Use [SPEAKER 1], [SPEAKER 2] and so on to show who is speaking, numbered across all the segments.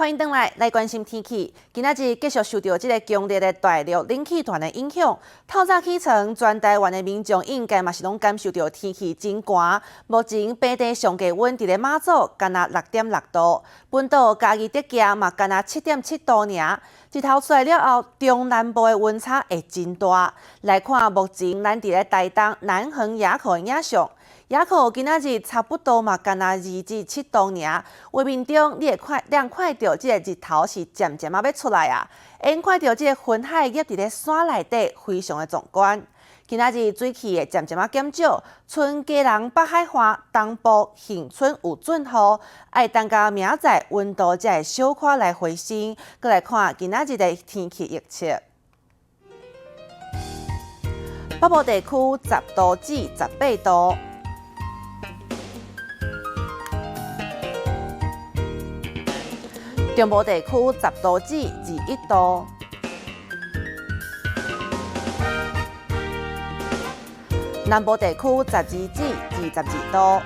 [SPEAKER 1] 欢迎登来关心天气。今仔日继续受到这个强烈的大陆冷气团的影响，透早起床，全台湾的民众应该嘛是拢感受到天气真寒。目前平地上低温伫咧马祖，干那6.6度，本岛嘉义竹崎嘛干那7.7度尔。日头出来了后，中南部的温差会真大。来看目前咱伫咧台东南横垭口的影像。垭口今仔日差不多嘛，干那2至7度尔。画面中你会看到这个日头是渐渐要出来啊，会看到这个云海叶伫咧山内底，非常的壮观。今仔日水汽会渐渐减少，春基隆北海岸东部恒春有准雨，爱等到明仔温度才会小可来回升。再来看今仔日的天气预测。北部地区10度至18度。中部地区10度至21度，南部地区12至22度，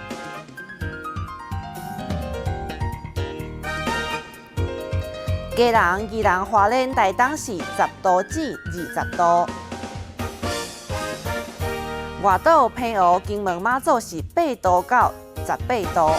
[SPEAKER 1] 基隆、宜兰花莲、台东是10度至20度，外岛、澎湖、金门、马祖是8度到18度。